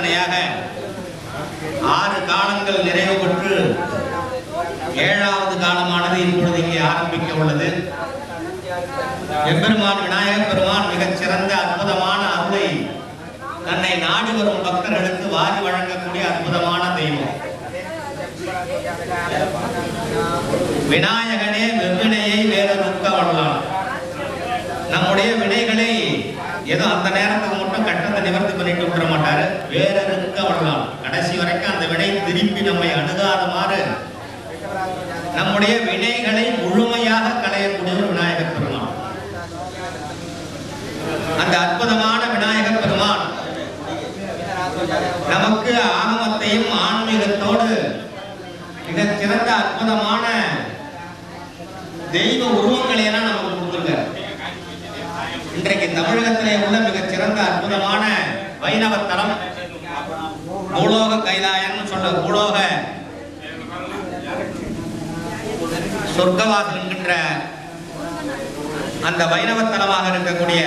ஆராதனையாக 6 காலங்கள் நிறைவு பெற்று 7வது காலமானது இப்பொழுது இங்கே ஆரம்பிக்க உள்ளது. எம்பெருமான் விநாயகப் பெருமான் மிகச் சிறந்த அற்புதமான அருளை தன்னை நாடி வரும் பக்தர்களுக்கு வாரி வழங்கக்கூடிய அற்புதமான தெய்வம். விநாயகனே வெவ்வினையை வேறறுக்க வல்லான். நம்முடைய வினைகளை ஏதோ அந்த நேரத்துக்கு மட்டும் கட்டத்தை நிவர்த்தி பண்ணிட்டு விட்டுற மாட்டாரு, வேறறுக்க வல்லான். கடைசி வரைக்கும் அந்த வினை திருப்பி நம்மை அணுகாதமாறு நம்முடைய வினைகளை முழுமையாக களையக்கூடிய ஒரு விநாயகப் பெருமான். அந்த அற்புதமான விநாயகப் பெருமான் நமக்கு ஆகமத்தையும் ஆன்மீகத்தோடு மிகச் சிறந்த அற்புதமான தெய்வ உருவங்களை எல்லாம் நமக்கு கொடுத்திருக்கார். இன்றைக்கு தமிழகத்திலே உள்ள மிகச் சிறந்த அற்புதமான வைணவ தலம் பூலோக கைலாயம் சொல்ல பூலோக சொர்க்கவாசல் என்கின்ற அந்த வைணவத்தலமாக இருக்கக்கூடிய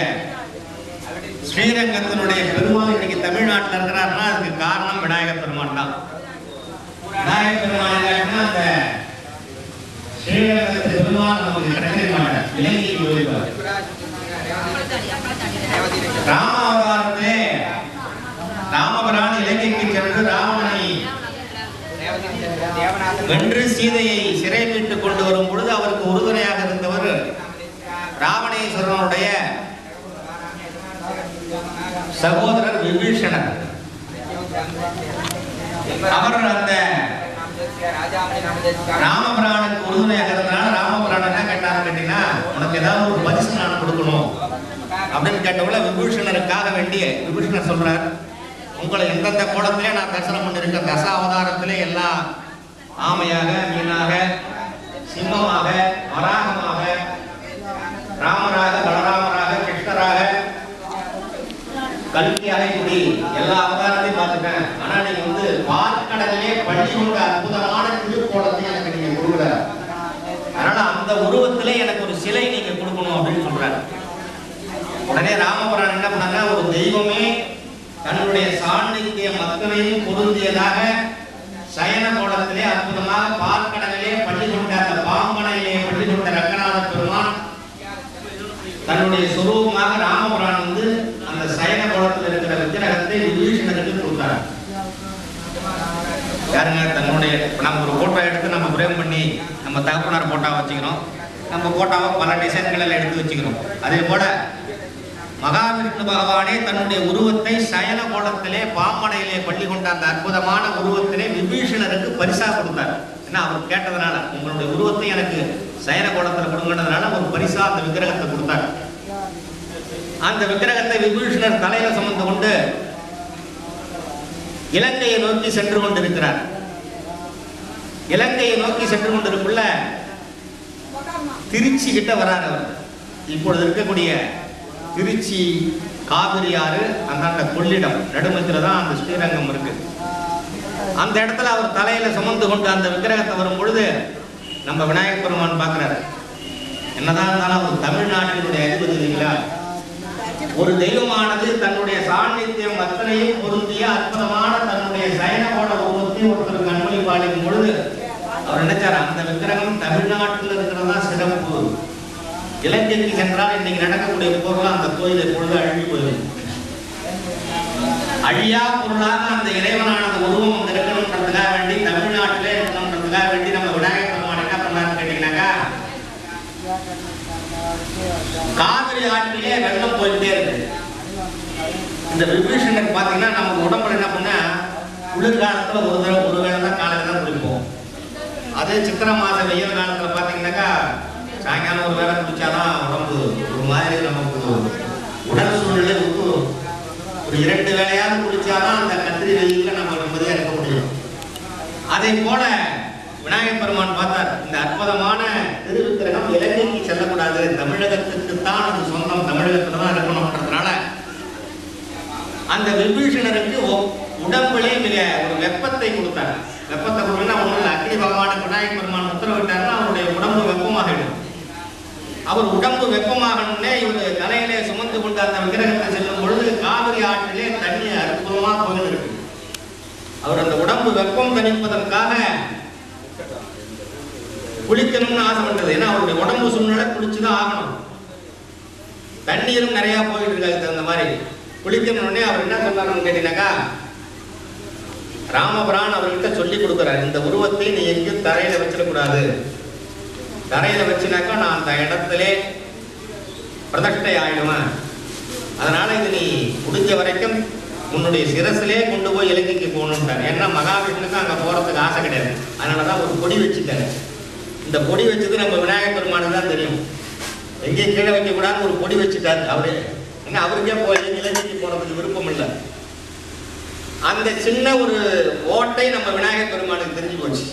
ஸ்ரீரங்கத்தினுடைய பெருமாள் இன்னைக்கு தமிழ்நாட்டில் இருக்கிறார்னா அதுக்கு காரணம் விநாயகப் பெருமான் தான். விநாயகப் பெருமான் அந்த ஸ்ரீரங்கத்து பெருமாள் நமக்கு கிடைக்க மாட்டார், இலங்கைக்கு போயிருப்பார். ராமாவதாரத்திலே ராமபிரான் இலங்கைக்கு சென்று ராவணனை வென்று சீதையை சிறை மீட்டுக் கொண்டு வரும் பொழுது அவருக்கு உறுதுணையாக இருந்தவர் ராவணேஸ்வரனுடைய சகோதரர் விபீஷணர். அவர் அந்த ராமபிரானுக்கு உறுதுணையாக இருந்தனால ராமபிரான் என்ன கேட்டான்னு கேட்டீங்கன்னா, உனக்கு ஏதாவது ஒரு பரிசு நான் கொடுக்கணும் அப்படின்னு கேட்டவங்கள விபீஷணருக்காக வேண்டிய விபீஷணர் சொல்றார், உங்களை எந்தெந்த கோலத்திலே நான் தரிசனம் பண்ணிருக்கேன், தச அவதாரத்திலே எல்லா ஆமையாக, மீனாக, சிம்மமாக, வராகமாக, ராமராக, பலராமராக, கிருஷ்ணராக, கல்கியாக, இப்படி எல்லா அவதாரத்தையும் பார்த்துட்டேன். ஆனா நீங்க பார்க்கடலே பள்ளி கொண்ட அற்புதமான திருக்கோலத்தை எனக்கு நீங்க கொடுக்கல, அதனால அந்த உருவத்திலே எனக்கு ஒரு சிலை நீங்க கொடுக்கணும் அப்படின்னு சொல்றாரு. உடனே ராமபுரான் என்ன பண்ணாங்க, ஒரு தெய்வமே தன்னுடைய சாநித்தியம் அத்தனையும் பொருந்தியதாக சயன கோலத்திலே அற்புதமாக பார்க்கடலிலே பள்ளி கொண்ட அந்த பாம்பனையிலே பள்ளி கொண்ட ரங்கநாத பெருமான் தன்னுடைய சொரூபமாக ராமபுரான் அந்த சயன கோலத்தில் இருக்கிற விக்கிரகத்தை விபீஷணருக்கு கொடுத்தார். யாருங்க, தன்னுடைய நம்ம ஒரு போட்டோ எடுத்து நம்ம பிரேம் பண்ணி நம்ம தகப்பனார் போட்டோ வச்சுக்கிறோம், நம்ம போட்டோவை பல டிசைன்களில் எடுத்து வச்சுக்கிறோம். அதே போல மகாவிஷ்ணு பகவானே தன்னுடைய உருவத்தை சயன கோலத்திலே பாம்பனையிலே பள்ளி கொண்ட அந்த அற்புதமான உருவத்திலே விபீஷணருக்கு பரிசா கொடுத்தார். ஏன்னா அவர் கேட்டதுனால, உங்களுடைய உருவத்தை எனக்கு சயன கோலத்தில் கொடுங்கன்றதுனால ஒரு பரிசா அந்த விக்கிரகத்தை கொடுத்தார். அந்த விக்கிரகத்தை விபீஷணர் தலையில சுமந்து கொண்டு இலங்கையை நோக்கி சென்று கொண்டிருக்கிறார். இலங்கையை நோக்கி சென்று கொண்டிருக்குள்ள திருச்சி கிட்ட வரார் அவர். இப்பொழுது இருக்கக்கூடிய திருச்சி காவிரி ஆறு அந்த கொள்ளிடம் நடுமத்தில் தான் அந்த ஸ்ரீரங்கம் இருக்கு. அந்த இடத்துல அவர் தலையில சுமந்து கொண்டு அந்த விக்கிரகத்தை வரும் பொழுது நம்ம விநாயகப் பெருமான் பார்க்கிறார். என்னதான் இருந்தாலும் அவர் தமிழ்நாட்டினுடைய அதிபதி இல்லைங்களா, ஒரு தெய்வமானது தன்னுடைய சாநித்தியம் அத்தனையும் பொருந்திய அற்புதமான தன்னுடைய சயனகோட உருவத்தை ஒருத்தருக்கு அன்பளிப்பாளிக்கும் பொழுது அவர் நினைச்சார், அந்த விக்கிரகம் தமிழ்நாட்டில் இருக்கிறதா சிறப்பு. இலங்கைக்கு சென்றால் இன்னைக்கு நடக்கக்கூடிய போர்லாம் அந்த கோயில் எப்பொழுது அழிவு போயிடும். அழியா பொருளாக அந்த இறைவனானது உருவம் இருக்கணும்ன்றதுக்காக வேண்டி தமிழ்நாட்டிலே இருக்கணும்ன்றதுக்காக வேண்டி நம்ம விநாயகப் பெருமான் என்ன பண்ணாருன்னு கேட்டீங்கன்னாக்கா, காவிரி ஆற்றிலே வெள்ளம் போயிட்டே இருக்கு. இந்த விபீஷணனுக்கு பாத்தீங்கன்னா நமக்கு உடம்புல என்ன பண்ண, குளிர்காலத்துல ஒரு வேளை தான் காலையில தான் குளிப்போம். அதே சித்திரை மாச வெயில் காலத்துல பாத்தீங்கன்னாக்கா சாயங்காலம் ஒரு வேலை குடிச்சாதான் உடம்பு ஒரு மாதிரி நமக்கு உடல் சூழ்நிலை ஒரு 2 வேளையாவது குடிச்சாதான் அந்த கத்திரி வெயில நம்ம நிம்மதியா இருக்க முடியும். அதே போல விநாயகப் பெருமான் பார்த்தார், இந்த அற்புதமான திருவிக்கிரகம் இலங்கைக்கு செல்லக்கூடாது, தமிழகத்துக்குத்தான் அது சொந்தம், தமிழகத்துல தான் இருக்கணும்ன்றதுனால அந்த விபீஷணருக்கு உடம்புலே மிக ஒரு வெப்பத்தை கொடுத்தார். வெப்பத்தை கொடுத்தா ஒன்றும் அக்னி பகவானுக்கு விநாயகப் பெருமான் உத்தரவிட்டாருன்னா அவருடைய உடம்பு வெப்பமாகிடும். அவர் உடம்பு வெப்பமாகணும்னே இவர் தலையிலே சுமந்து கொண்டு அந்த விக்கிரகத்தை செல்லும் பொழுது காவிரி ஆற்றிலே தண்ணி அற்புதமா போயிருக்கு. அவர் அந்த உடம்பு வெப்பம் தணிப்பதற்காக குளிக்கணும்னு ஆசைப்பட்டது. ஏன்னா அவருடைய உடம்பு சூழ்நிலை குளிச்சுதான் ஆகணும். தண்ணீரும் நிறைய போயிட்டு இருக்காது. தகுந்த மாதிரி குளிக்கணும்னே அவர் என்ன சொன்னாருன்னு கேட்டீங்கன்னாக்கா, ராமபிரான் அவர்கிட்ட சொல்லி கொடுக்குறாரு, இந்த உருவத்தை நீ எங்கேயும் தரையில வச்சிடக்கூடாது. தரையில வச்சுனாக்கா நான் அந்த இடத்துல பிரதிஷ்டை ஆயிடுவேன். அதனால இது நீ முடிஞ்ச வரைக்கும் உன்னுடைய சிரசிலே கொண்டு போய் இலங்கைக்கு போகணும்ட்டார். ஏன்னா மகாவிஷ்ணுக்கு அங்கே போகிறதுக்கு ஆசை கிடையாது. அதனால தான் ஒரு கொடி வச்சுட்டாரு. இந்த கொடி வச்சது நம்ம விநாயகர் பெருமானுக்கு தான் தெரியும். எங்கேயும் கீழே வைக்கக்கூடாதுன்னு ஒரு கொடி வச்சுட்டாரு அவரு. ஏன்னா அவருக்கே போய் இலங்கைக்கு போகிறதுக்கு விருப்பம் இல்லை. அந்த சின்ன ஒரு ஓட்டை நம்ம விநாயகர் பெருமானுக்கு தெரிஞ்சு போச்சு.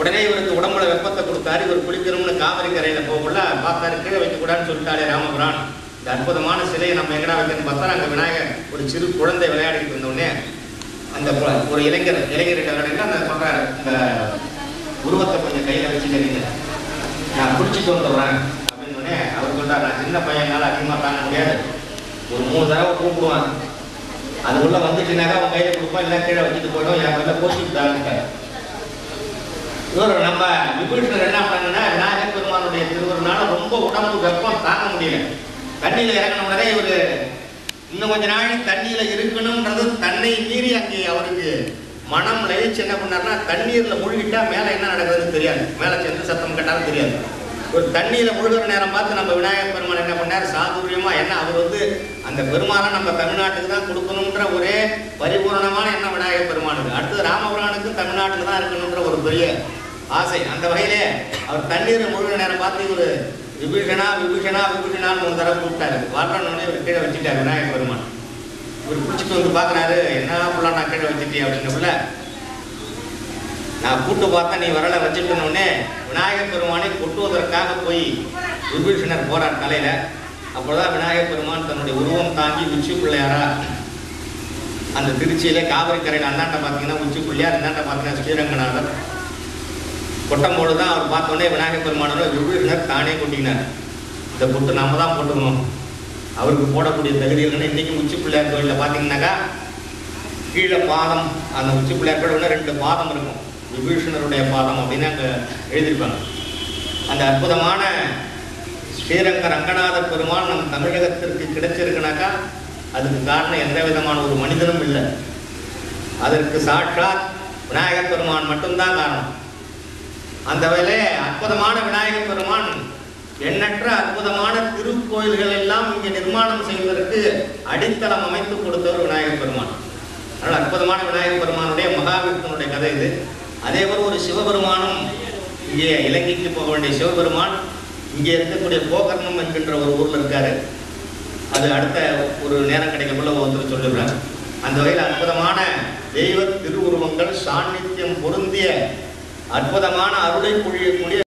உடனே இவருக்கு உடம்புல வெப்பத்தை கொடுத்தாரு. இவர் குளிக்கணும்னு காவிரி கரையில போகல பார்த்தாரு, கீழே வைக்கக்கூடாதுன்னு சொல்லிட்டாரு ராமபிரான். இந்த அற்புதமான சிலையை நம்ம எங்கடா வைக்கணும்னு பார்த்தா அங்கே விநாயகர் ஒரு சிறு குழந்தை விளையாடிட்டு இருந்தோடனே அந்த ஒரு இளைஞர்கிட்ட அந்த சொல்றாரு, இந்த உருவத்தை கொஞ்சம் கையில வச்சுக்கிறீங்க, நான் குளிச்சுட்டு வந்துடுறேன் அப்படின்னு. அவர் சொல்றாரு, நான் சின்ன பையனால அதிகமாக தாங்க முடியாது, ஒரு 3 தடவை கூப்பிடுவான், அதுக்குள்ள வந்துச்சுனாக்கா அவன் கையில கொடுப்பான், இல்லை கீழே வச்சுட்டு போயிடும், என் கையில கோச்சிக்கிட்டாங்க. இவர் நம்ம விபீஷணர் என்ன பண்ணாங்கன்னா, விநாயகர் பெருமானுடைய திருவருனால ரொம்ப உடம்பு வெப்பம் தாங்க முடியல. தண்ணியில இறங்கின உடனே இவரு இன்னும் கொஞ்ச நாள் தண்ணியில இருக்கணும்ன்றது தன்னை மீறி அங்கே அவருக்கு மனம் லயிச்சு என்ன பண்ணாருன்னா, தண்ணீர்ல முழுகிட்டா மேல என்ன நடக்குதுன்னு தெரியாது, மேல சென்று சத்தம் கேட்டாலும் தெரியாது. ஒரு தண்ணியில முழுகிற நேரம் பார்த்து நம்ம விநாயகர் பெருமான் என்ன பண்ணார், சாதுரியமா, என்ன அவர் அந்த பெருமானை நம்ம தமிழ்நாட்டுக்கு தான் கொடுக்கணுன்ற ஒரே பரிபூர்ணமான எண்ணம் விநாயகர் பெருமானுக்கு. அடுத்தது ராமபிரானுக்கும் தமிழ்நாட்டுக்கு தான் இருக்கணுன்ற ஒரு பெரிய ஆசை. அந்த வகையிலே அவர் தண்ணீர் முழுகிற நேரம் பார்த்து இவர் விபீஷணா விபீஷணா விபீஷணான்னு 3 தடவை கூப்பிட்டாரு. வரணுன்னே இவர் கீழே வச்சுட்டார் விநாயகர் பெருமான். இவர் பிடிச்சிட்டு வந்து பார்க்குறாரு, என்ன ஃபுல்லாக நான் கீழே வச்சுட்டேன் அப்படின்னக்குள்ள, நான் கூட்டு பார்த்தா நீ வரலை வச்சுட்டோன்னே விநாயகர் பெருமானை கொட்டுவதற்காக போய் விபீஷணர் போறார் தலையில. அப்போதான் விநாயகர் பெருமான் தன்னுடைய உருவம் தாங்கி உச்சி பிள்ளையாரா அந்த திருச்சியில காவிரி கரையில் அந்தாண்ட பார்த்தீங்கன்னா உச்சி பிள்ளையார், இந்தாண்ட பார்த்தீங்கன்னா ஸ்ரீரங்கநாதர் கொட்டம்போது தான் அவர் பார்த்தோன்னே விநாயகர் பெருமானோட விபீஷணர் தானே கொட்டினார். இந்த பொட்டு நம்ம தான் போட்டுக்கணும், அவருக்கு போடக்கூடிய தகுதி இல்லைன்னா. இன்னைக்கு உச்சி பிள்ளையார் கோயிலில் பார்த்தீங்கன்னாக்கா கீழே பாதம், அந்த உச்சி பிள்ளையார் கோயில் 2 பாதம் இருக்கும், விபீஷணருடைய பாதம் அப்படின்னு அங்கே எழுதியிருப்பாங்க. அந்த அற்புதமான ஸ்ரீரங்க ரங்கநாத பெருமான் நம் தமிழகத்திற்கு கிடைச்சிருக்குனாக்கா அதுக்கு காரணம் எந்த விதமான ஒரு மனிதனும் இல்லை, அதற்கு சாட்சாத் விநாயகர் பெருமான் மட்டும்தான் காரணம். அந்த வேலை அற்புதமான விநாயகர் பெருமான் எண்ணற்ற அற்புதமான திருக்கோயில்கள் எல்லாம் இங்கே நிர்மாணம் செய்வதற்கு அடித்தளம் அமைத்து கொடுத்தவர் விநாயகர் பெருமான். அதனால் அற்புதமான விநாயகர் பெருமானுடைய மகாவிஷ்ணுனுடைய கதை இது. அதே போல் ஒரு சிவபெருமானும் இங்கே இலங்கைக்கு போக வேண்டிய சிவபெருமான் இங்கே இருக்கக்கூடிய கோகர்ணம் என்கின்ற ஒரு ஊரில் இருக்காரு. அது அடுத்த ஒரு நேரம் கிடைக்கக்குள்ள ஒருத்தர் சொல்லிடுறாங்க. அந்த வகையில் அற்புதமான தெய்வ திருவுருவங்கள் சாநித்தியம் பொருந்திய அற்புதமான அருளை பொழியக்கூடிய